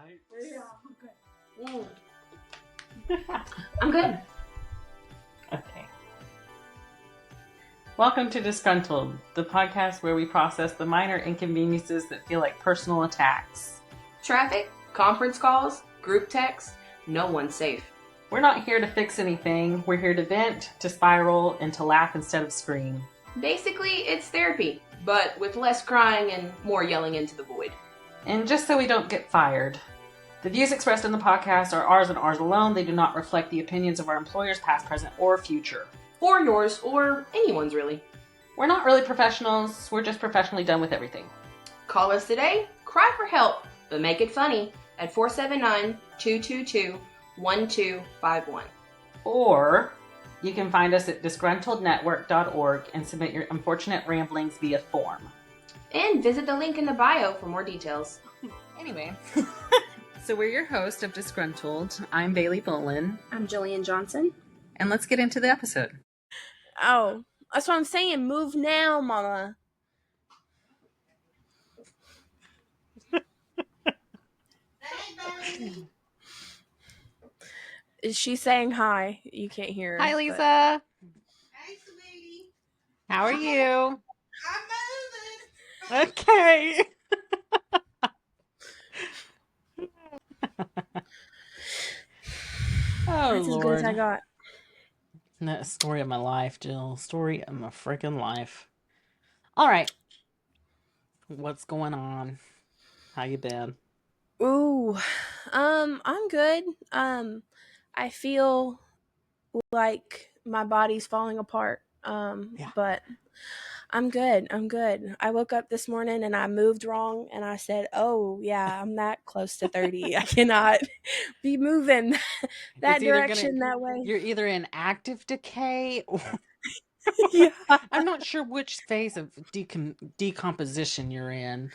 Yeah, okay. I'm good. Okay. Welcome to Disgruntled, the podcast where we process the minor inconveniences that feel like personal attacks. Traffic, conference calls, group texts, no one's safe. We're not here to fix anything. We're here to vent, to spiral, and to laugh instead of scream. Basically, it's therapy, but with less crying and more yelling into the void. And just so we don't get fired, the views expressed in the podcast are ours and ours alone. They do not reflect the opinions of our employers, past, present, or future. Or yours, or anyone's really. We're not really professionals. We're just professionally done with everything. Call us today, cry for help, but make it funny at 479-222-1251. Or you can find us at disgruntlednetwork.org and submit your unfortunate ramblings via form. And visit the link in the bio for more details. Anyway, so we're your host of Disgruntled. I'm Bailey Bolin. I'm Gillian Johnson. And let's get into the episode. Oh, that's what I'm saying. Move now, mama. Is she saying hi? You can't hear her. Hi, Lisa. Hey, sweetie. How are you? I'm moving. Okay. Oh, That's as good as I got. That story of my life, Jill. Story of my freaking life. All right. What's going on? How you been? Ooh, I'm good. I feel like my body's falling apart. But I'm good. I woke up this morning and I moved wrong and I said, oh yeah, I'm that close to 30. I cannot be moving that direction that way. You're either in active decay or Yeah. I'm not sure which phase of decomposition you're in.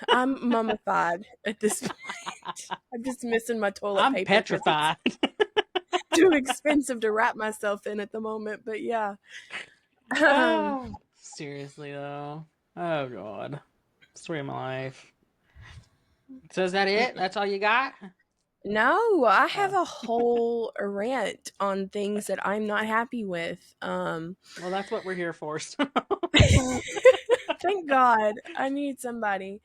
I'm mummified at this point. I'm just missing my toilet paper. I'm petrified. Too expensive to wrap myself in at the moment, but yeah. Seriously though. Oh god. Story of my life. So is that it? That's all you got? No, I have a whole rant on things that I'm not happy with. Well, that's what we're here for. So. Thank God. I need somebody.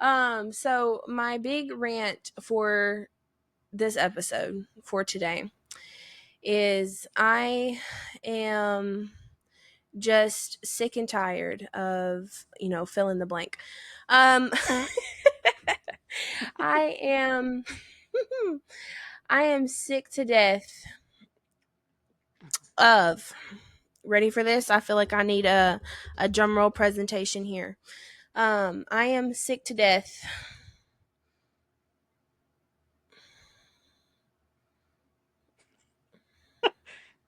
So my big rant for this episode for today is I am just sick and tired of, fill in the blank. I am sick to death of, ready for this? I feel like I need a drum roll presentation here. I am sick to death.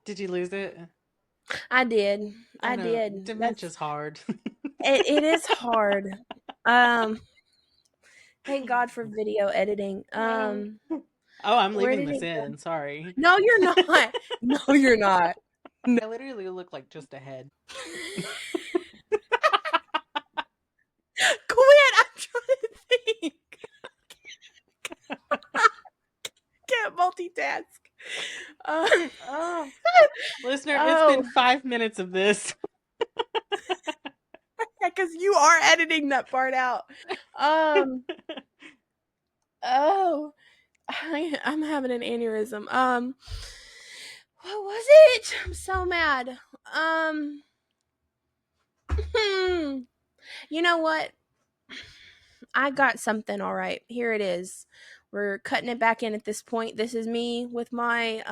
Did you lose it? I did. I did. Dementia's hard. It is hard. Thank God for video editing. Oh, I'm leaving this in. Sorry. No, you're not. No, you're not. No. I literally look like just a head. Quit! I'm trying to think. Can't multitask. Listener, it's been 5 minutes of this. Because you are editing that part out. I'm having an aneurysm. What was it? I'm so mad. You know what? I got something, all right. Here it is. We're cutting it back in at this point. This is me with my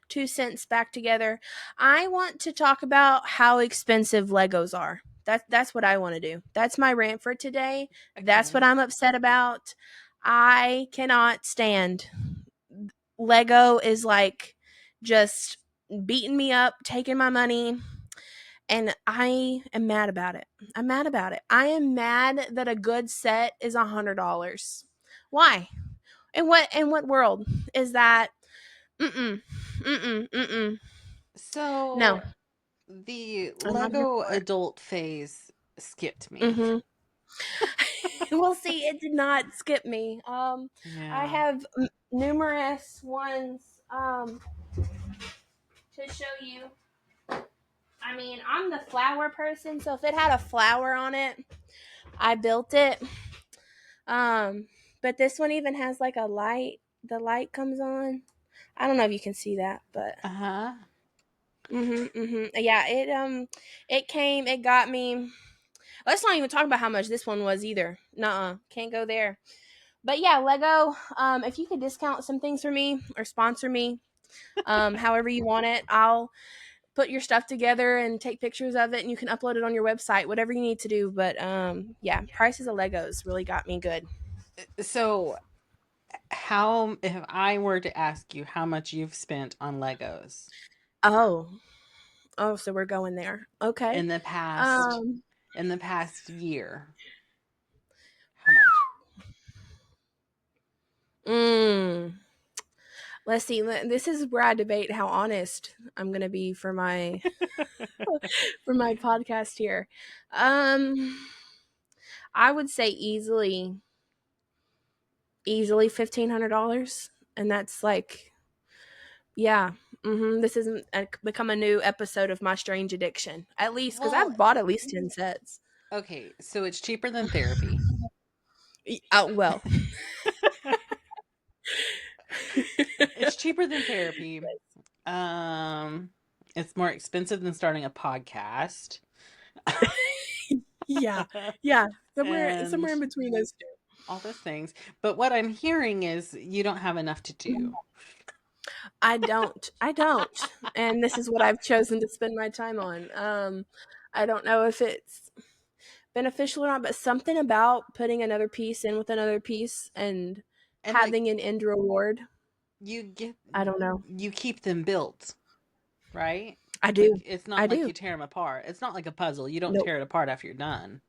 2 cents back together. I want to talk about how expensive Legos are. That's what I want to do. That's my rant for today. Okay. That's what I'm upset about. I cannot stand. Lego is like just beating me up, taking my money, and I am mad about it. I'm mad about it. I am mad that a good set is $100. Why? In what world is that? So no. The Lego adult phase skipped me. Mm-hmm. Well, see, it did not skip me. I Yeah. have numerous ones to show you. I mean, I'm the flower person, so if it had a flower on it, I built it. But this one even has like a light. The light comes on. I don't know if you can see that, but Uh-huh. yeah, it got me. Let's not even talk about how much this one was either. Nuh-uh, can't go there. But yeah, Lego. If you could discount some things for me or sponsor me, however you want it, I'll put your stuff together and take pictures of it, and you can upload it on your website. Whatever you need to do. But yeah, prices of Legos really got me good. So, if I were to ask you how much you've spent on Legos Oh, so we're going there. Okay. in the past Um, year, how much? mm, let's see. This is where I debate how honest I'm gonna be for my for my podcast here. Um, I would say easily $1,500, and that's like, yeah. This isn't become a new episode of my strange addiction. At least because Well, I've bought at least 10 sets. okay, so it's cheaper than therapy. Well, It's cheaper than therapy. It's more expensive than starting a podcast. yeah, yeah, somewhere And in between those two. all those things. But what I'm hearing is you don't have enough to do. I don't, and this is what I've chosen to spend my time on. I don't know if it's beneficial or not, but something about putting another piece in with another piece and And like having an end reward. I don't know. you keep them built, right? I Like do. it's I not like do. you tear them apart. It's not like a puzzle. You don't Nope. tear it apart after you're done.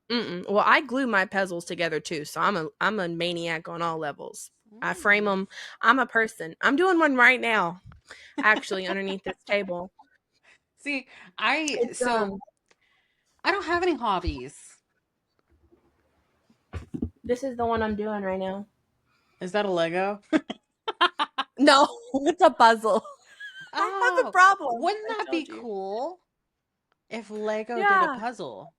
Well, I glue my puzzles together too, so I'm a maniac on all levels. I frame them. I'm a person. I'm doing one right now, actually, underneath this table. See, It's I don't have any hobbies. this is the one I'm doing right now. Is that a Lego? No, it's a puzzle. I have a problem. Wouldn't I that be told you. cool if Lego did Yeah. a puzzle?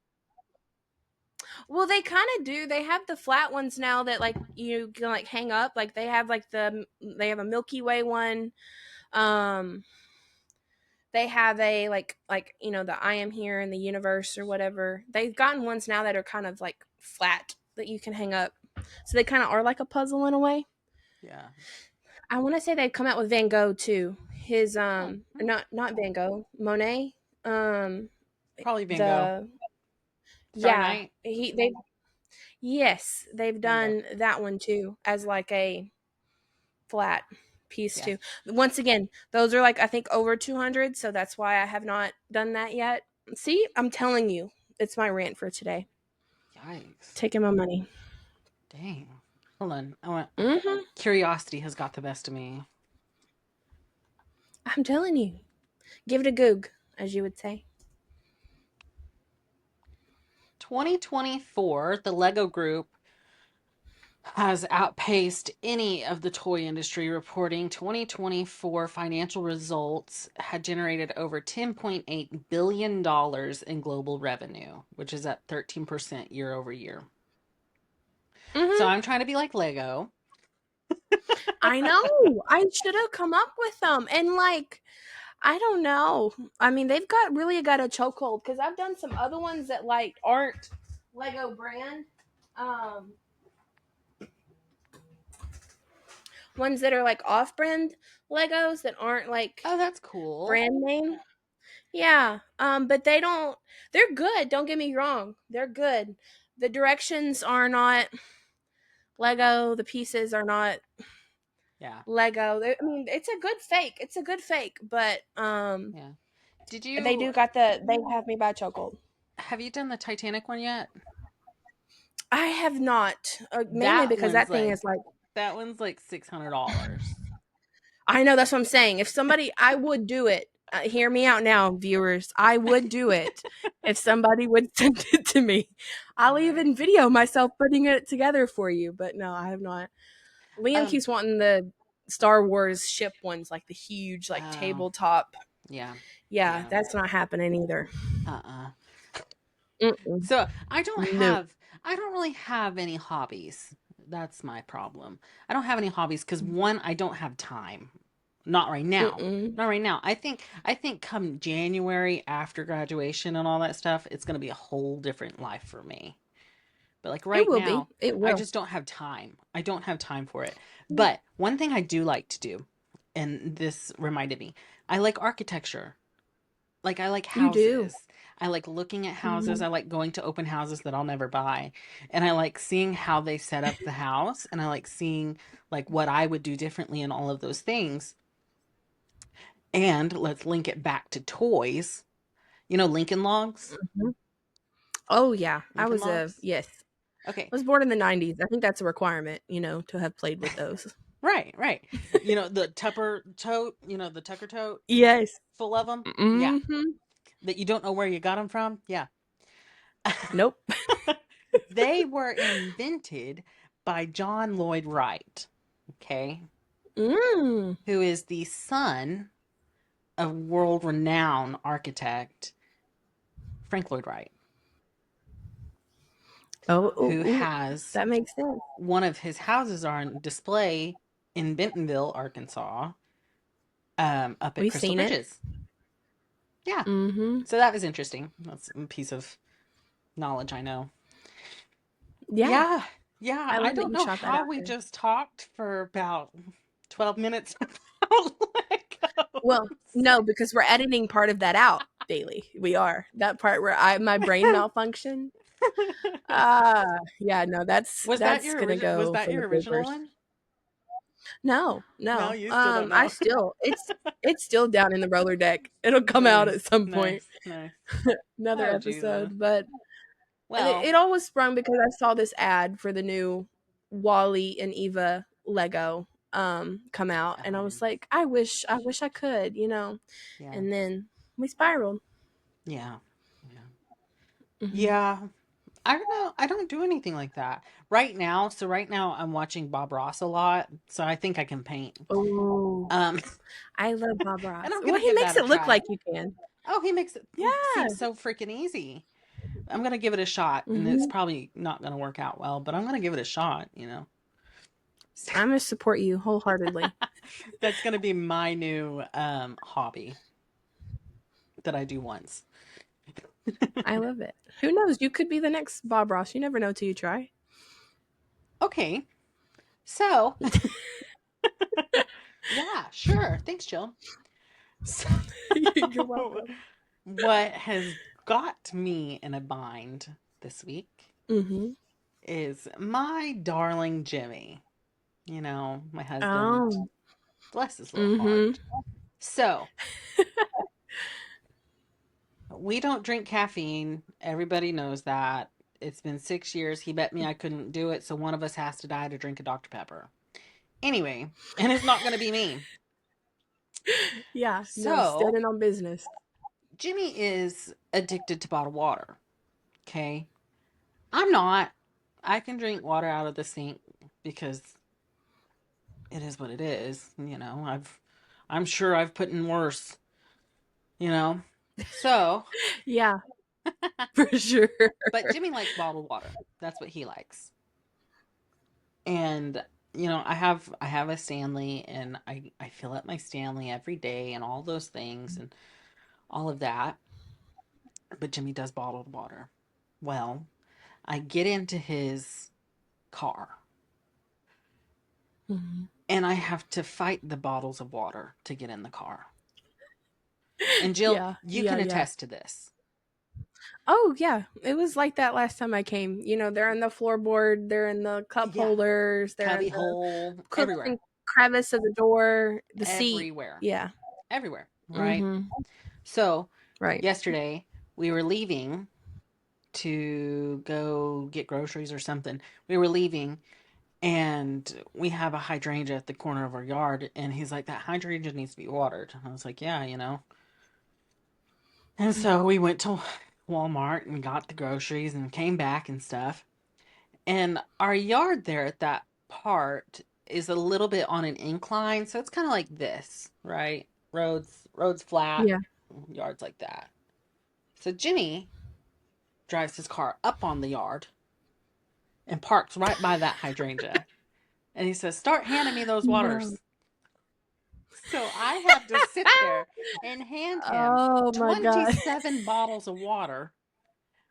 Well, they kind of do. They have the flat ones now that like you can like hang up. Like they have a Milky Way one. They have a like the I am here in the universe or whatever. They've gotten ones now that are kind of like flat that you can hang up. So they kind of are like a puzzle in a way. Yeah. I want to say they've come out with Van Gogh too. His not Van Gogh, Monet. Probably Van Gogh. The yeah, Night. they've done that one too as like a flat piece Yeah. too. Once again, those are like I think over 200, so that's why I have not done that yet. See, I'm telling you, it's my rant for today. Yikes. Taking my money. Dang. Hold on. Mm-hmm. Curiosity has got the best of me. I'm telling you. Give it a goog, as you would say. 2024, the Lego Group has outpaced any of the toy industry, reporting 2024 financial results had generated over $10.8 billion in global revenue, which is up 13% year over year. Mm-hmm. So I'm trying to be like Lego. I know. I should have come up with them. And like, I don't know. I mean, they've really got a chokehold because I've done some other ones that like aren't Lego brand. Ones that are like off-brand Legos that aren't like Oh, that's cool. brand name. Yeah. But they're good. Don't get me wrong. They're good. The directions are not Lego. The pieces are not Lego. I mean, it's a good fake. But yeah. they have me by chokehold. Have you done the Titanic one yet? I have not. Mainly because that thing is like that one's like $600. I know, that's what I'm saying. If somebody, I would do it. Hear me out now, viewers. I would do it if somebody would send it to me. I'll even video myself putting it together for you, but no, I have not. Liam keeps wanting the Star Wars ship ones, like the huge, like tabletop. Yeah. That's not happening either. Mm-mm. So I don't Nope. really have any hobbies. That's my problem. I don't have any hobbies because one, I don't have time. Not right now. Mm-mm. Not right now. I think come January after graduation and all that stuff, it's gonna be a whole different life for me. But like It right will be. now, It I will. just don't have time. I don't have time for it. But one thing I do like to do, and this reminded me, I like architecture. Like I like You do. houses. I like looking at houses. Mhm. I like going to open houses that I'll never buy. And I like seeing how they set up the house, and I like seeing like what I would do differently in all of those things. And let's link it back to toys. You know, Lincoln Logs? Mhm. Oh yeah, I Lincoln was Logs? yes. Okay. I was born in the 90s. I think that's a requirement, to have played with those. Right. You know, the Tupper tote, the Tucker tote, Yes. full of them. Yeah. Mhm. That you don't know where you got them from. Yeah. Nope. They were invented by John Lloyd Wright. Okay. Mm. Who is the son of world-renowned architect Frank Lloyd Wright, who has That makes sense. one of his houses on display in Bentonville, Arkansas, up at We've Crystal seen it. Bridges. Yeah. Mhm. So that was interesting. That's a piece of knowledge I know. Yeah. Yeah. I I love that don't you know shot that how out we there. just talked for about 12 minutes about Well, Legos. no, because we're editing part of that out daily. We are. That part where my brain malfunctioned. Yeah, no, that's Was that your gonna was go that for the your original bloopers. one? No, No, no. you still don't I know. still it's still down in the roller deck. It'll come out at some point. Nice. Another Oh, Jesus. episode. But and Well, it all was sprung because I saw this ad for the new Wally and Eva Lego come out, and I was like, I wish I could, yeah, And then we spiraled. yeah, yeah, Hmm. yeah. I don't know. I don't do anything like that right now. So right now I'm watching Bob Ross a lot. So I think I can paint. Oh, Um, I love Bob and Ross. I'm Well, gonna he give makes that a it look try. like you can. Oh, he makes it Yeah. seem so freaking easy. I'm gonna give it a shot, and it's Hmm. probably not gonna work out well, but I'm gonna give it a shot. I'm gonna support you wholeheartedly. That's gonna be my new hobby that I do once. I love it. Who knows? You could be the next Bob Ross. You never know till you try. Okay, so yeah, sure. Thanks, Jill. So, You're welcome. what has got me in a bind this week Mm-hmm. is my darling Jimmy. My husband. Oh. Bless his little Mm-hmm. heart. So, we don't drink caffeine. Everybody knows that. It's been 6 years. He bet me I couldn't do it, so one of us has to die to drink a Dr. Pepper. Anyway, and it's not going to be me. Yeah. No, So, standing on business. Jimmy is addicted to bottled water. Okay? I'm not. I can drink water out of the sink because it is what it is. I'm sure I've put in worse. So, Yeah, for sure. but Jimmy likes bottled water. That's what he likes. And I have a Stanley, and I fill up my Stanley every day and all those things and all of that. But Jimmy does bottled water. Well, I get into his car, Mm-hmm. and I have to fight the bottles of water to get in the car. And Jill, Yeah. you Yeah. can Yeah. attest to this. Oh yeah, it was like that last time I came. They're in the floorboard, they're in the cup Yeah. holders, they're Cubby in the hole, crooks everywhere. and crevice of the door, the seat. Everywhere. Yeah. Everywhere. Right? Mm-hmm. So, Right. yesterday, we were leaving to go get groceries or something. We were leaving, and we have a hydrangea at the corner of our yard, and he's like, that hydrangea needs to be watered. And I was like, yeah. And so we went to Walmart and got the groceries and came back and stuff. And our yard there at that part is a little bit on an incline, so it's kind of like this, right? Roads flat, Yeah. yards like that. So Jimmy drives his car up on the yard and parks right by that hydrangea. And he says, "Start handing me those waters." No. So I had to sit there and hand him Oh my God. 27 bottles of water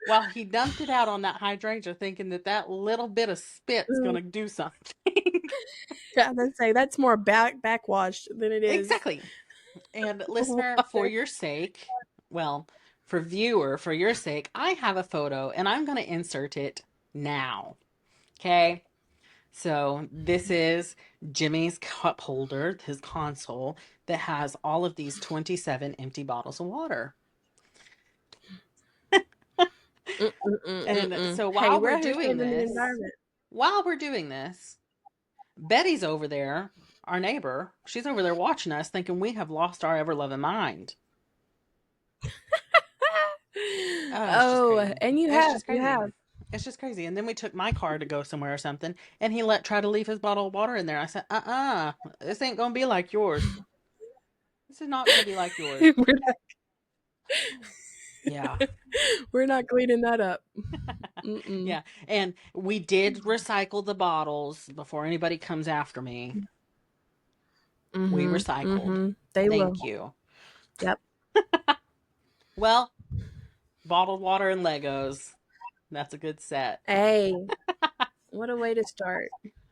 while he dumped it out on that hydrangea, thinking that that little bit of spit's going to do something. Yeah, let's say that's more backwashed than it is Exactly. And listener, for water. your sake, well, for viewer, for your sake, I have a photo and I'm going to insert it now. Okay? So this is Jimmy's cup holder, his console, that has all of these 27 empty bottles of water. And so Hey, while we're we're out here doing saving the this, environment. Betty's over there, our neighbor, she's over there watching us thinking we have lost our ever-loving mind. Oh, and you have. It's just crazy. And then we took my car to go somewhere or something, and he tried to leave his bottle of water in there. I said, this ain't gonna be like yours. This is not gonna be like yours. Yeah. We're not cleaning that up. Yeah. And we did recycle the bottles before anybody comes after me. We recycled. They will. Thank you. Yep. Well, bottled water and Legos. That's a good set. Hey, what a way to start.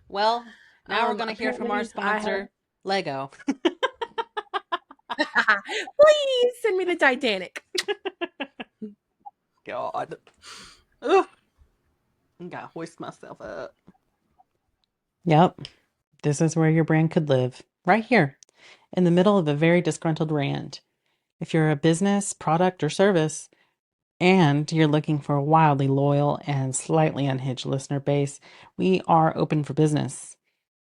Well, now we're going to hear from our apparently sponsor, Lego. Please send me the Titanic. God. Ugh. I gotta hoist myself up. Yep. This is where your brand could live. Right here. In the middle of a very disgruntled rant. If you're a business, product, or service, and you're looking for a wildly loyal and slightly unhinged listener base, we are open for business.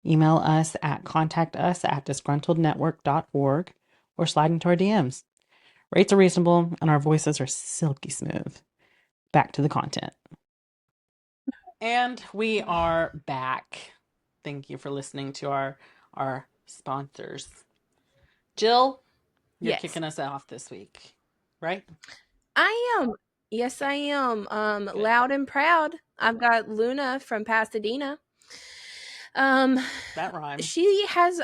Email us at contactus@disgruntlednetwork.org or slide into our DMs. Rates are reasonable and our voices are silky smooth. Back to the content. And we are back. Thank you for listening to our sponsors. Jill, you're kicking us off this week, right? I am. Yes, I am. Loud and proud. I've got Luna from Pasadena. That rhymes. She has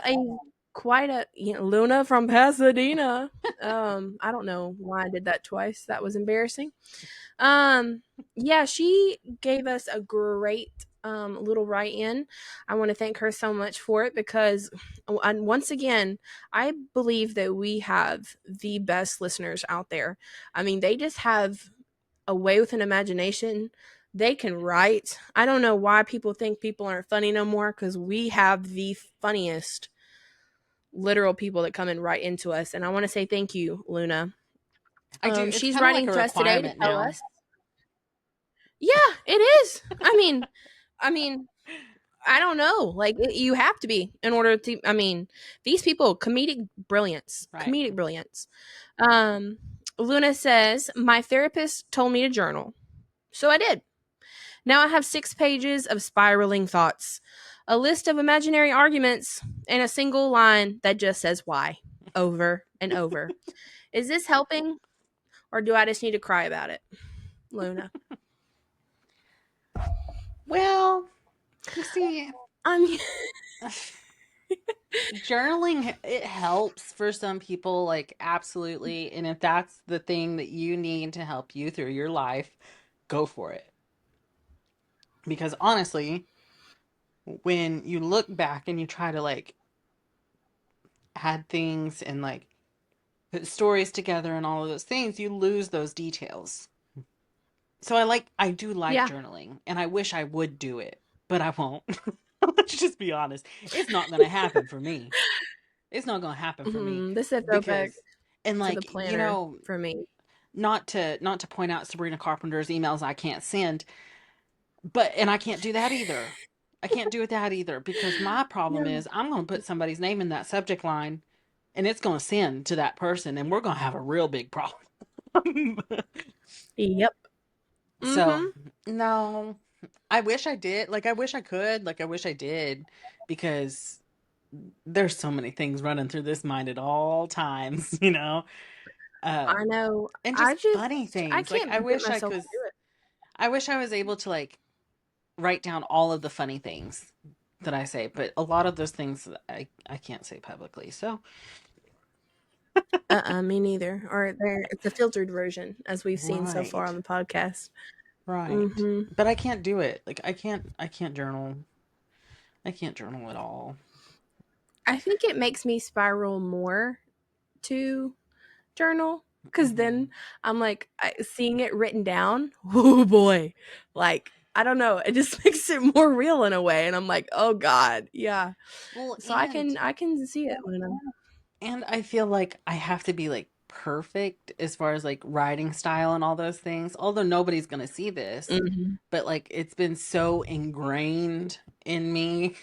quite a Luna from Pasadena. I don't know why I did that twice. That was embarrassing. Yeah, she gave us a great little write-in. I want to thank her so much for it because once again, I believe that we have the best listeners out there. I mean, they just have a way with an imagination. They can write. I don't know why people think people aren't funny no more because we have the funniest literal people that come and write into us. And I want to say thank you, Luna. She's writing to us today to tell us. Yeah, it is. I mean, I don't know. Like, you have to be in order to. I mean, these people, comedic brilliance. Luna says, my therapist told me to journal, so I did. Now I have 6 pages of spiraling thoughts, a list of imaginary arguments, and a single line that just says why over and over. Is this helping, or do I just need to cry about it, Luna? Well, you see, journaling, it helps for some people, like, absolutely. And if that's the thing that you need to help you through your life, go for it. Because honestly, when you look back and you try to, like, add things and, like, put stories together and all of those things, you lose those details. So I do like journaling, and I wish I would do it, but I won't. Let's just be honest. It's not going to happen for me. It's not going to happen for me. This is throwback and, like, to the planner for me. Not to point out Sabrina Carpenter's emails I can't send, and I can't do that either. I can't do that either because my problem is I'm going to put somebody's name in that subject line, and it's going to send to that person, and we're going to have a real big problem. Yep. So, Mm-hmm. no, I wish I did. Like, I wish I could. Like, I wish I did because there's so many things running through this mind at all times, I Um, know. and just funny I things. Like, can't get myself to do it. I wish I was able to like write down all of the funny things that I say, but a lot of those things I can't say publicly. So, Me neither. Or it's a filtered version, as we've seen so far right, on the podcast. right. Mm-hmm. But I can't do it. Like, I can't journal. I can't journal at all. I think it makes me spiral more to journal because Mm-hmm. then I'm like seeing it written down. Oh boy, like I don't know. It just makes it more real in a way, and I'm like, oh god, yeah. Well, So I can see it, Luna. and I feel like I have to be like perfect as far as like writing style and all those things. Although nobody's gonna see this, Mm-hmm. but like it's been so ingrained in me,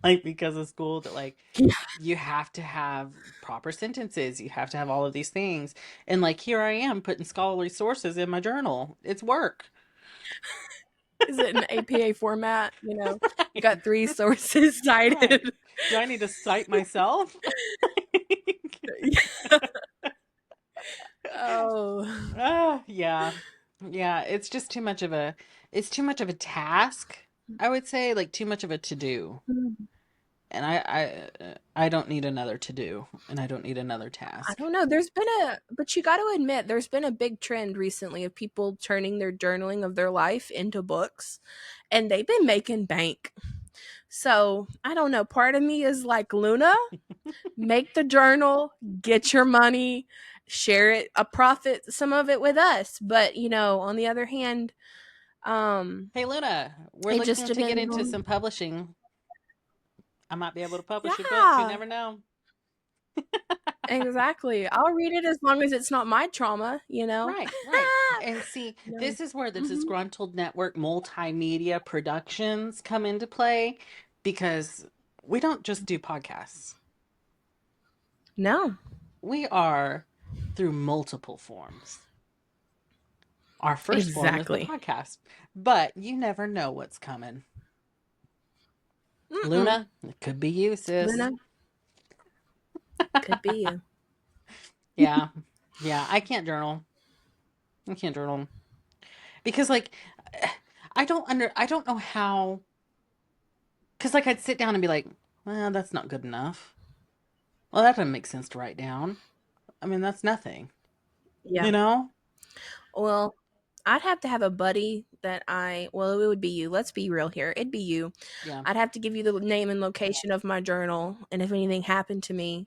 like because of school that like Yeah. you have to have proper sentences, you have to have all of these things, and like here I am putting scholarly sources in my journal. It's work. Is it in APA format? Got 3 sources cited. Right. Do I need to cite myself? Oh. Yeah. Yeah, it's just too much of a task, I would say, like too much of a to do. And I don't need another to do, and I don't need another I task. don't know. But you got to admit, there's been a big trend recently of people turning their journaling of their life into books, and they've been making bank. So I don't know. Part of me is like, Luna, make the journal, get your money, share it, a profit some of it with us. But on the other hand, Hey Luna, we're it just looking to get depends into on. some publishing. I might be able to publish your book. You Yeah, never know. exactly. I'll read it as long as it's not my trauma. Right, right. And see, No. this is where the Mhm. Disgruntled Network multimedia productions come into play because we don't just do podcasts. No, We are through multiple forms. Our first form is the exactly. podcast, but you never know what's coming. Mm-mm. Luna, it could be you, sis. Luna, could be you. Yeah. Yeah, I can't journal. I can't journal because like I don't know how, cuz like I'd sit down and be like, "Well, that's not good enough. Well, that doesn't make sense to write down. I mean, that's nothing." Yeah. You know? Well, I'd have to have a buddy well, it would be you. Let's be real here. It'd be you. Yeah. I'd have to give you the name and location of my journal. And if anything happened to me,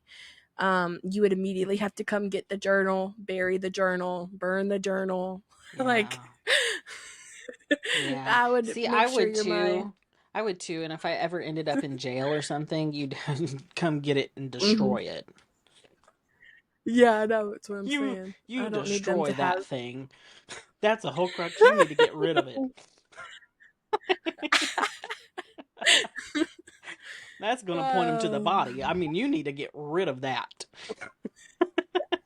you would immediately have to come get the journal, bury the journal, burn the journal. Like, Yeah. Yeah. I would See, make sure you're my. I would too. And if I ever ended up in jail or something, you'd come get it and Mhm. destroy it. Yeah, I know. That's what I'm You saying. you I don't need them destroy to have. that thing. That's a whole crux. You need to get rid of it. That's going to point him to the Oh, body. I mean, you need to get rid of that.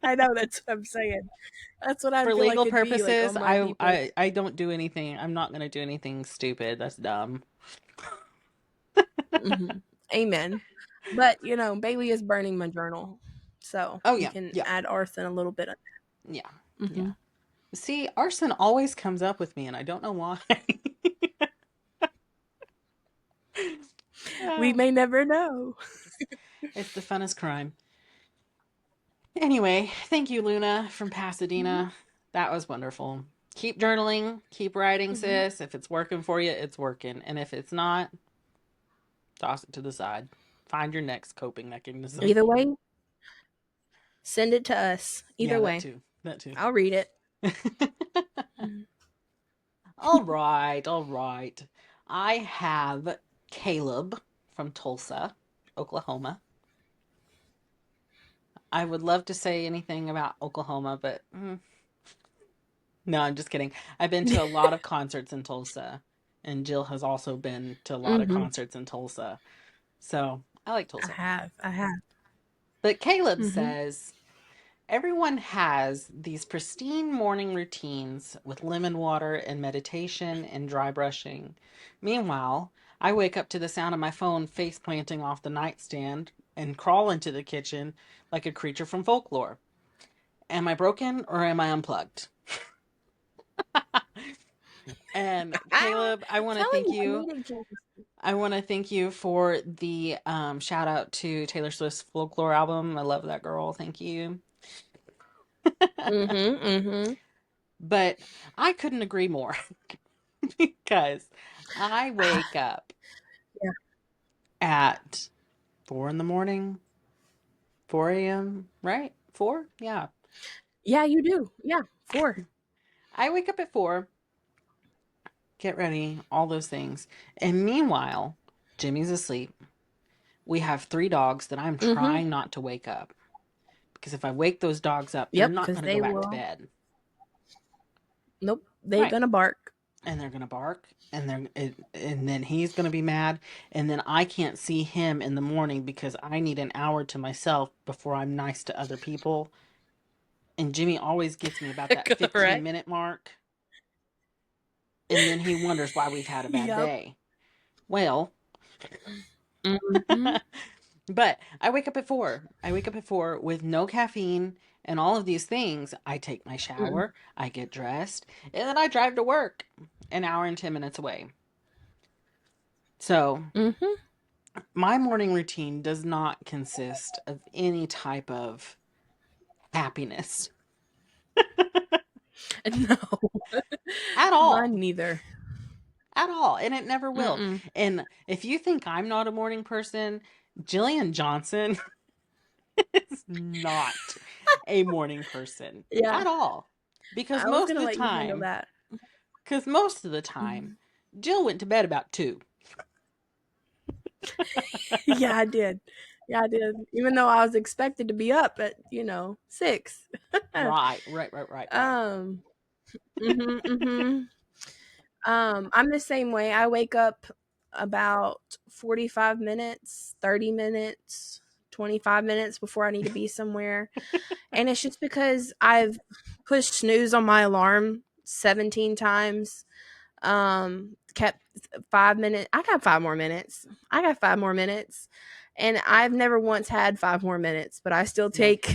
I know. That's what I'm saying. That's what I For feel like legal it'd be like purposes, on my people. I don't do anything. I'm not going to do anything stupid. That's dumb. Hmm. Amen. But Bailey is burning my journal, so Oh you yeah. can Yeah. add arson a little bit. Yeah. Mm-hmm. Yeah. See, arson always comes up with me and I don't know why. We Oh, may never know. it's the funnest crime. Anyway, thank you, Luna from Hmm. Pasadena. That was wonderful. Keep journaling, keep writing, Hmm. sis. If it's working for you, it's working. And if it's not, toss it to the side. Find your next coping mechanism. Either way, send it to us. Yeah, Either that way, too. That too. I'll read it. Mhm. All right, all right. I have Caleb from Tulsa, Oklahoma. I would love to say anything about Oklahoma, but no, I'm just kidding. I've been to a lot of concerts in Tulsa, and Jill has also been to a lot of Hmm. concerts in Tulsa. So I like I Tulsa. have. I have. But Caleb Hmm. says, Everyone has these pristine morning routines with lemon water and meditation and dry brushing. Meanwhile, I wake up to the sound of my phone face planting off the nightstand and crawl into the kitchen like a creature from folklore. Am I broken or am I unplugged? And Caleb, I want to Telling thank you, you. comedic genius. I want to thank you for the shout out to Taylor Swift's folklore album. I love that girl. Thank you. But I couldn't agree more because I wake up Yeah. at 4 in the morning, 4 a.m., right? 4? Yeah. Yeah, you do. Yeah, 4. I wake up at 4, get ready, all those things. And meanwhile, Jimmy's asleep. We have 3 dogs that I'm Mm-hmm. trying not to wake up because if I wake those dogs up, they're Yep, not because going to they go back to will. bed. Nope, they Right. gonna bark. And they're gonna bark, and then he's gonna be mad, and then I can't see him in the morning because I need an hour to myself before I'm nice to other people. And Jimmy always gets me about that 15-minute mark, and then he wonders why we've had a bad Yep. day. Well, Mm-hmm. but I wake up at 4. I wake up at 4 with no caffeine and all of these things. I take my shower, I get dressed, and then I drive to work an hour and 10 minutes away. So Mm-hmm. my morning routine does not consist of any type of happiness No, at all. mine neither. At all. And it never will. Mm-mm. And if you think I'm not a morning person, Gillian Johnson is not a morning person Yeah, at all. Because I was most of gonna the let you handle time, that. Jill went to bed about 2. Yeah, I did. Yeah, I did. Even though I was expected to be up at 6. Right. Um. Mm-hmm. I'm the same way. I wake up about 45 minutes, 30 minutes, 25 minutes before I need to be somewhere. And it's just because I've pushed snooze on my alarm 17 times. Kept 5 minutes. I got 5 more minutes. I got 5 more minutes. And I've never once had 5 more minutes, but I still take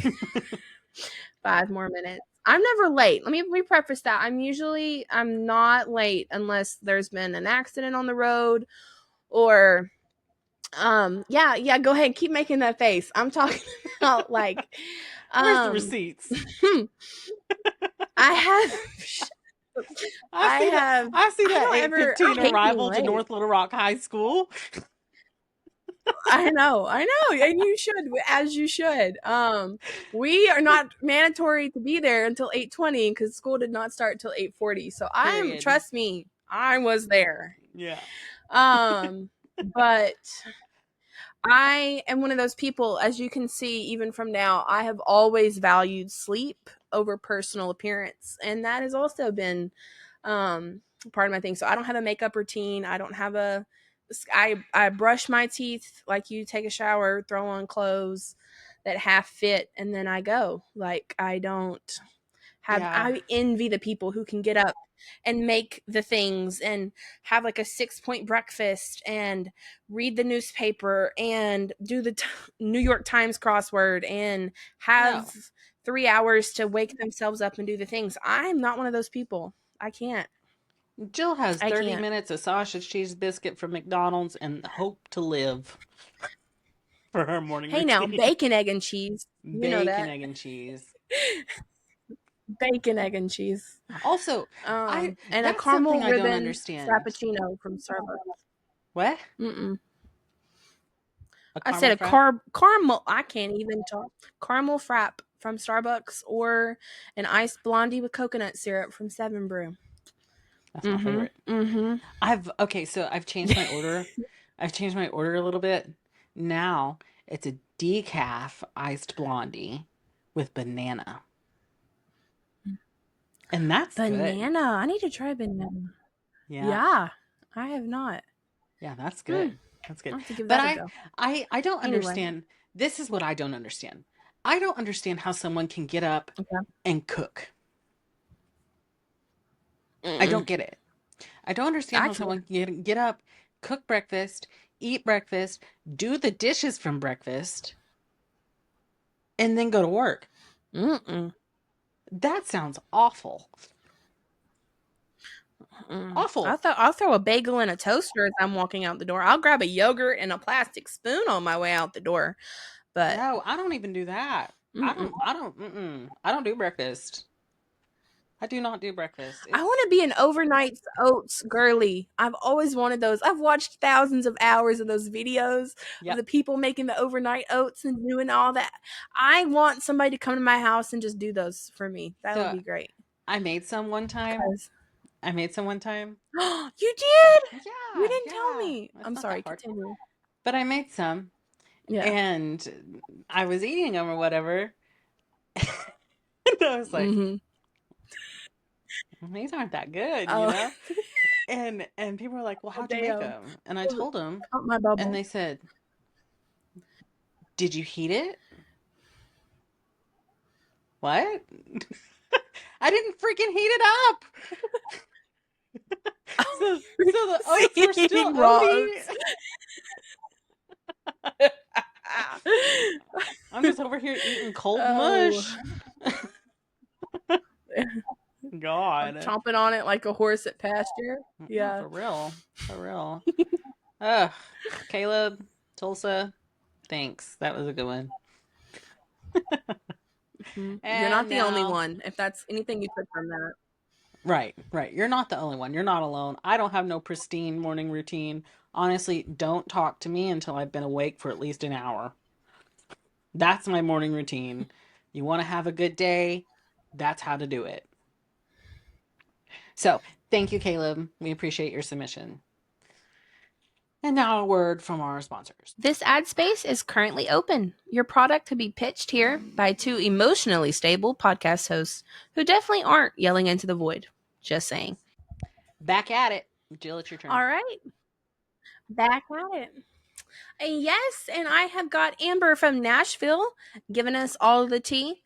5 more minutes. I'm never late. Let me preface that. I'm not late unless there's been an accident on the road or yeah, go ahead, keep making that face. I'm talking about like Where's the receipts? I have I see that I 8:15 hate being arrival to late. North Little Rock High School. I know, and you should, as you should. We are not mandatory to be there until 8:20 because school did not start until 8:40. So Period. trust me, I was there. Yeah. But I am one of those people, as you can see, even from now, I have always valued sleep over personal appearance, and that has also been part of my thing. So I don't have a makeup routine. I don't have I brush my teeth like you take a shower, throw on clothes that half fit, and then I go. Like I don't have Yeah. I envy the people who can get up and make the things and have like a 6-point breakfast and read the newspaper and do the New York Times crossword and have 3 hours to wake themselves up and do the things. I'm not one of those people. I can't. Jill has I 30 can't. minutes of sausage cheese biscuit from McDonald's and hope to live for her morning Hey routine. now, bacon, egg, and cheese. You know Bacon, that. egg, and cheese. Bacon, egg, and cheese. Also, And a that's caramel something I don't ribbon understand. frappuccino from Starbucks. What? I said a caramel. I can't even talk. Caramel frap from Starbucks or an iced blondie with coconut syrup from Seven Brew. That's my favorite. So I've changed my order. I've changed my order a little bit. Now it's a decaf iced blondie with banana. And that's banana. good. I need to try banana. Yeah. I have not. Yeah, that's good. That's good. I'll have to give But that a go. I don't understand. This is what I don't understand. I don't understand how someone can get up Okay. and cook. I don't get it. I don't understand how someone can get up, cook breakfast, eat breakfast, do the dishes from breakfast, and then go to work. That sounds awful. Awful. I'll throw a bagel in a toaster as I'm walking out the door. I'll grab a yogurt and a plastic spoon on my way out the door. But no, I don't even do that. I don't do breakfast. I do not do breakfast. I want to be an overnight oats girly. I've always wanted those. I've watched thousands of hours of those videos of the people making the overnight oats and doing all that. I want somebody to come to my house and just do those for me. That would be great. I made some one time. You did? Yeah. You didn't tell me. I'm sorry. Continue. But I made some. Yeah. And I was eating them or whatever. And I was like, these aren't that good, you know? And people were like, well, how'd you make them? And I told them. And they said, did you heat it? What? I didn't freaking heat it up. so the oats were still oaty. I'm just over here eating cold mush. God. I'm chomping on it like a horse at pasture. Yeah. For real. Ugh. Caleb, Tulsa, thanks. That was a good one. You're not the only one, if that's anything you took from that. Right. You're not the only one. You're not alone. I don't have no pristine morning routine. Honestly, don't talk to me until I've been awake for at least an hour. That's my morning routine. You want to have a good day? That's how to do it. So, thank you, Caleb. We appreciate your submission. And now a word from our sponsors. This ad space is currently open. Your product could be pitched here by two emotionally stable podcast hosts who definitely aren't yelling into the void. Just saying. Back at it. Jill, it's your turn. All right. Back at it. Yes, and I have got Amber from Nashville giving us all the tea.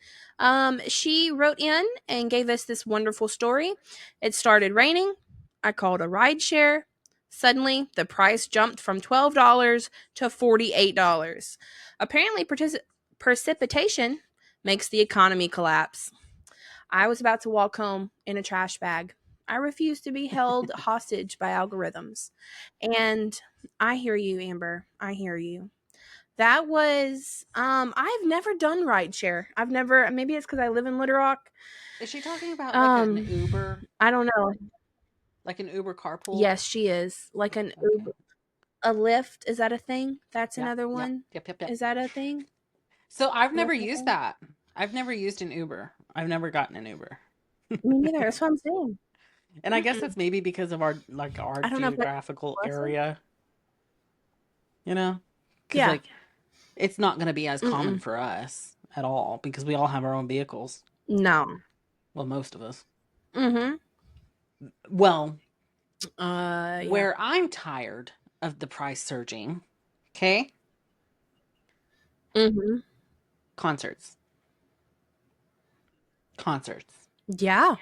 She wrote in and gave us this wonderful story. It started raining. I called a rideshare. Suddenly, the price jumped from $12 to $48. Apparently, precipitation makes the economy collapse. I was about to walk home in a trash bag. I refuse to be held hostage by algorithms. And I hear you, Amber. I hear you. That was, I've never done rideshare. Maybe it's because I live in Little Rock. Is she talking about like an Uber? I don't know. Like an Uber carpool? Yes, she is. Like an Uber. A Lyft, is that a thing? That's another one? Yep. Is that a thing? So I've never used that. I've never used an Uber. I've never gotten an Uber. Me neither. That's what I'm saying. And I guess that's maybe because of our geographical area. You know? Yeah. Like, it's not going to be as common for us at all because we all have our own vehicles. No. Well, most of us. Mm-hmm. Well, yeah. Where I'm tired of the price surging, okay? Mm-hmm. Concerts. Yeah.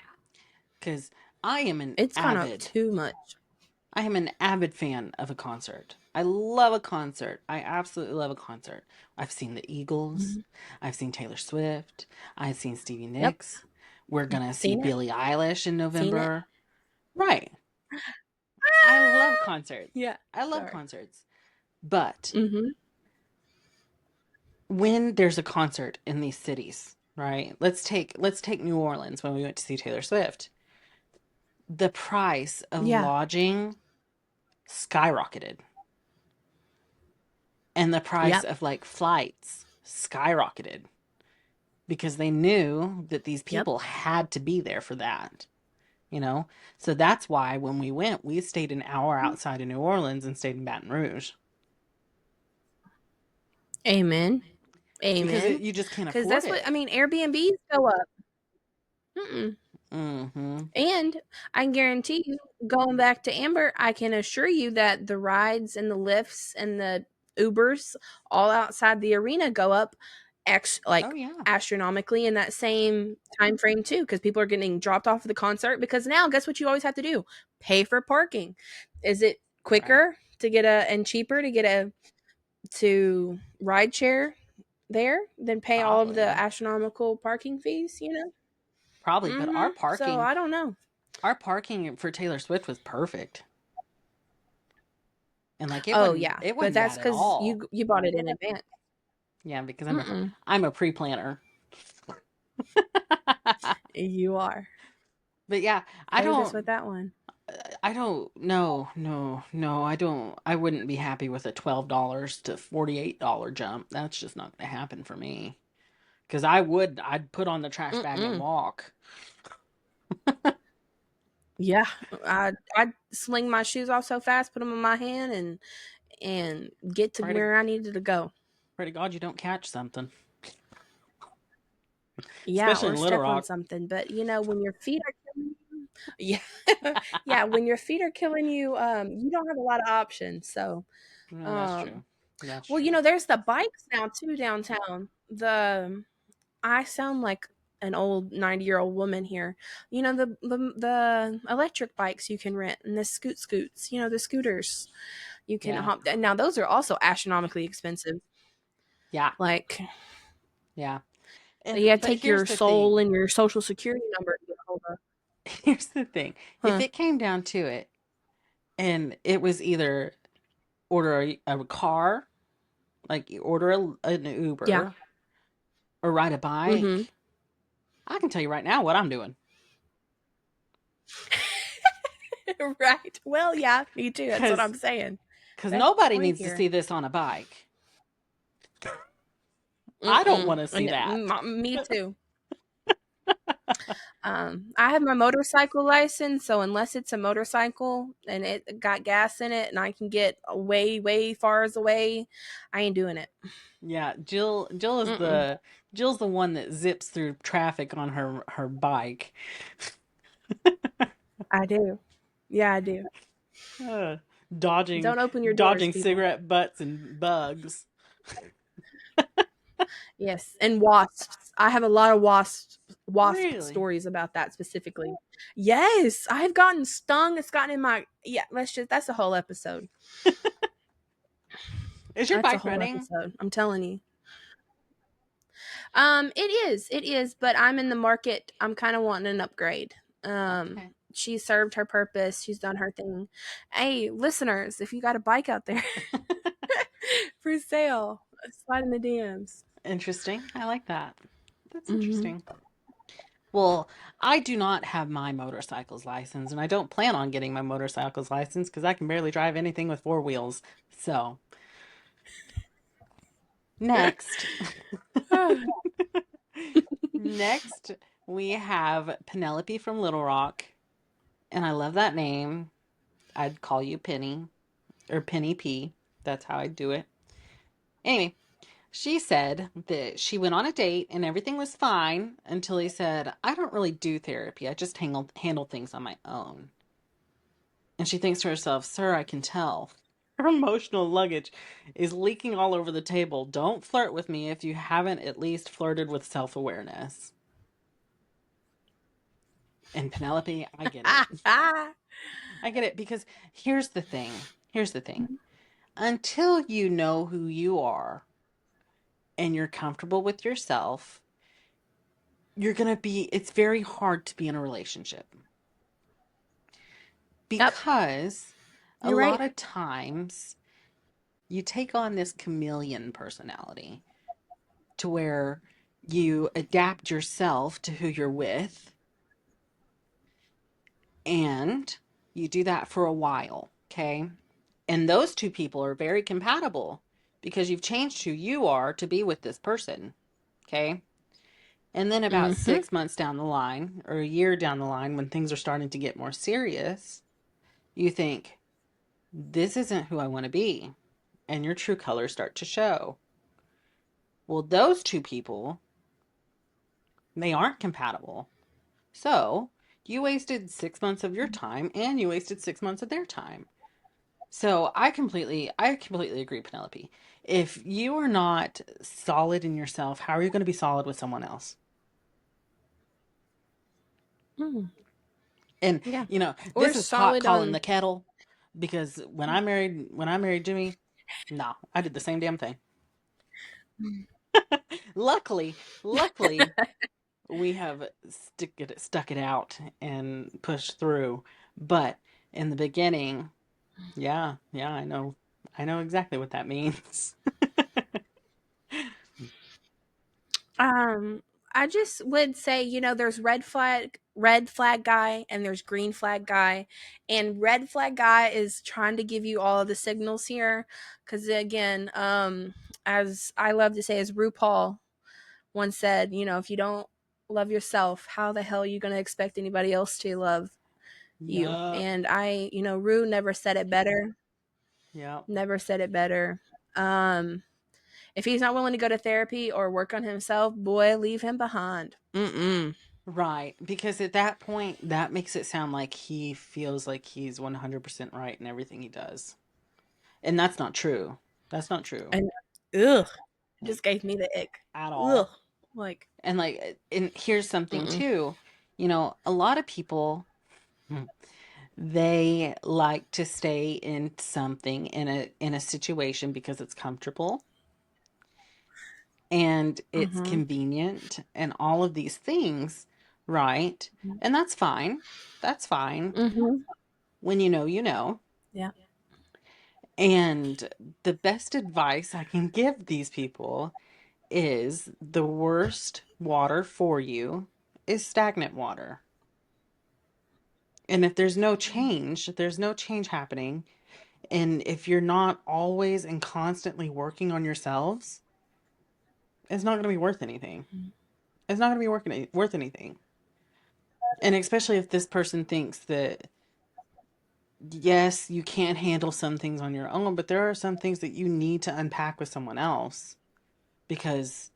Because I am it's gone up too much. I am an avid fan of a concert. I love a concert. I absolutely love a concert. I've seen the Eagles. Mm-hmm. I've seen Taylor Swift. I've seen Stevie Nicks. Yep. We're going to see Billie Eilish in November. Right. I love concerts. Yeah. I love concerts. But when there's a concert in these cities, right? Let's take New Orleans when we went to see Taylor Swift. The price of lodging skyrocketed. And the price of like flights skyrocketed. Because they knew that these people had to be there for that. You know? So that's why when we went, we stayed an hour outside of New Orleans and stayed in Baton Rouge. Amen. Because you just can't afford it. Because that's what, I mean, Airbnbs go up. And I can guarantee you, going back to Amber, I can assure you that the rides and the lifts and the Ubers all outside the arena go up Oh yeah, astronomically in that same time frame too, because people are getting dropped off of the concert, because now guess what you always have to do? Pay for parking. Is it right. quicker to get and cheaper to get to rideshare there than pay all of the Probably, astronomical parking fees, you know? probably. But So I don't know. our parking for Taylor Swift was perfect, and like Oh yeah, it but wasn't that's bad at because all. you bought it in advance. Yeah, because Mm-mm. I'm a pre-planner. You are. But yeah, I Save us with don't. that one. I don't. No, no, no. I don't. I wouldn't be happy with a $12 to $48 jump. That's just not going to happen for me. Because I'd put on the trash bag and Mm-mm. walk. Yeah, I'd sling my shoes off so fast, put them in my hand, and get to Pray to where I needed to go. pray to God you don't catch something, Yeah, especially or in Little step on Rock. something. But when your feet are killing you, yeah, yeah, when your feet are killing you, you don't have a lot of options. So, No, that's true. um, That's well, true. there's the bikes now too downtown. I sound like an old 90-year-old woman here. The electric bikes you can rent, and the scoots. The scooters you can Yeah, hop. Now those are also astronomically expensive. yeah, Like yeah. you And gotta but take here's your the soul thing. and your social security number to get a hold of. Here's the thing. If Huh? it came down to it, and it was either order a car, like you order an Yeah. Uber, or ride a Mm-hmm. bike, I can tell you right now what I'm doing. Right. Well, yeah, me too. That's what Because I'm saying. because That's the nobody point needs to here. see this on a bike. I don't Mm-mm. want to see that. Me too. I have my motorcycle license, so unless it's a motorcycle and it got gas in it and I can get way, way far as away, I ain't doing it. Yeah, Jill is Mm-mm. Jill's the one that zips through traffic on her bike. I do. Yeah, I do. Uh, dodging Don't open your doors, dodging people. cigarette butts and bugs. Yes, and wasps. I have a lot of wasp Really? stories about that specifically. Yes, I've gotten stung. It's gotten in my yeah. That's a whole episode. Is your That's a bike whole running? episode. I'm telling you. It is, but I'm in the market. I'm kind of wanting an upgrade. Okay. She served her purpose. She's done her thing. Hey, listeners, if you got a bike out there for sale, slide in the DMs. Interesting. I like that. That's Hmm. interesting. Well, I do not have my motorcycle's license, and I don't plan on getting my motorcycle's license because I can barely drive anything with four wheels. So, next. Next, we have Penelope from Little Rock, and I love that name. I'd call you Penny or Penny P. That's how I do it. Anyway, she said that she went on a date and everything was fine until he said, I don't really do therapy. I just handle things on my own. And she thinks to herself, Sir, I can tell. Her emotional luggage is leaking all over the table. Don't flirt with me if you haven't at least flirted with self awareness. And Penelope, I get it. I get it because here's the thing. Here's the thing. Until you know who you are and you're comfortable with yourself, it's very hard to be in a relationship Yep, because a you're right. lot of times you take on this chameleon personality to where you adapt yourself to who you're with and you do that for a while, okay? And those two people are very compatible because you've changed who you are to be with this person, okay? And then about Mm-hmm. 6 months down the line, or a year down the line, when things are starting to get more serious, you think, this isn't who I want to be. And your true colors start to show. Well, those two people, they aren't compatible. So you wasted 6 months of your time and you wasted 6 months of their time. So I completely agree, Penelope. If you are not solid in yourself, how are you going to be solid with someone else? Mm, And yeah. Or this is hot solid calling on. the kettle because when I married Jimmy, no, I did the same damn thing. Luckily, we have stuck it out and pushed through. But in the beginning, yeah, I know exactly what that means. Um, I just would say, there's red flag guy, and there's green flag guy, and red flag guy is trying to give you all of the signals here, because again, as I love to say, as RuPaul once said, if you don't love yourself, how the hell are you going to expect anybody else to love you? Yup, And Rue never said it better. yup. Never said it better. Um, if he's not willing to go to therapy or work on himself, boy, leave him behind. Mm-mm. Right, because at that point, that makes it sound like he feels like he's 100% right in everything he does. And that's not true. That's not true. And ugh, it Like, just gave me the ick. at Ugh, all. like And here's something mm-mm. too. A lot of people, hmm, they like to stay in something in a situation because it's comfortable and it's Mm-hmm. convenient and all of these things, right? And that's fine. That's fine. Mm-hmm. When you know, you know. Yeah. And the best advice I can give these people is the worst water for you is stagnant water. And if there's no change happening, and if you're not always and constantly working on yourselves, it's not going to be worth anything. It's not going to be worth anything. And especially if this person thinks that, yes, you can't handle some things on your own, but there are some things that you need to unpack with someone else because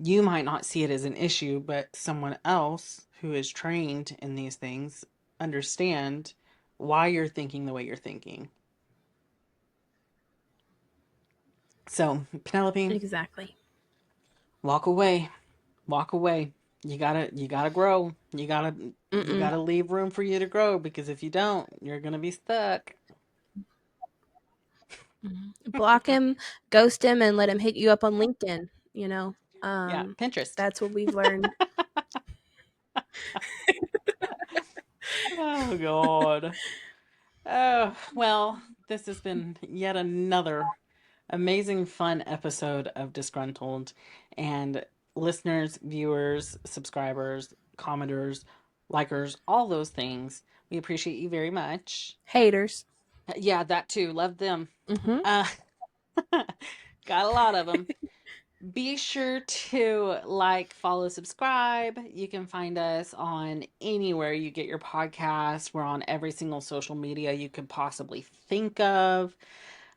you might not see it as an issue, but someone else who is trained in these things understand why you're thinking the way you're thinking. So, Penelope, Exactly. walk away. Walk away. You gotta grow. You Mm-mm. gotta leave room for you to grow because if you don't, you're gonna be stuck. Block him, ghost him, and let him hit you up on LinkedIn. Yeah, Pinterest. That's what we've learned. Oh God. Oh, well, this has been yet another amazing, fun episode of Disgruntled. And listeners, viewers, subscribers, commenters, likers, all those things, we appreciate you very much. Haters. Yeah, that too. Love them. Mm-hmm. Uh, got a lot of them. Be sure to like, follow, subscribe. You can find us on anywhere you get your podcast. We're on every single social media you could possibly think of.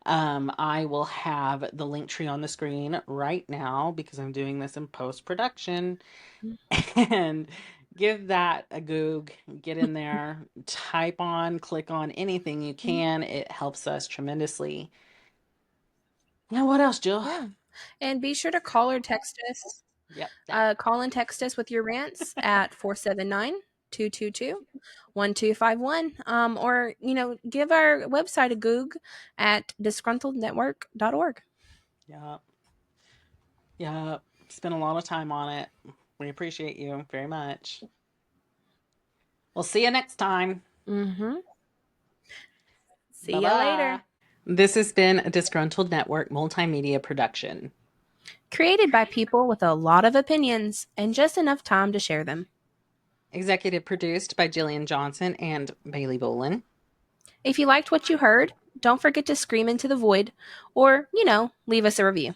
I will have the link tree on the screen right now because I'm doing this in post production. And give that a goog. Get in there, type on, click on anything you can. It helps us tremendously. Now, what else, Jill? Yeah. And be sure to call or text us. Yep, that. Call and text us with your rants at 479-222-1251. Or, give our website a goog at disgruntlednetwork.org. Yep. Yep. Spent a lot of time on it. We appreciate you very much. We'll see you next time. Mm-hmm. See Bye ya later. bye. This has been a Disgruntled Network multimedia production. Created by people with a lot of opinions and just enough time to share them. Executive produced by Gillian Johnson and Bailey Bolin. If you liked what you heard, don't forget to scream into the void or, leave us a review.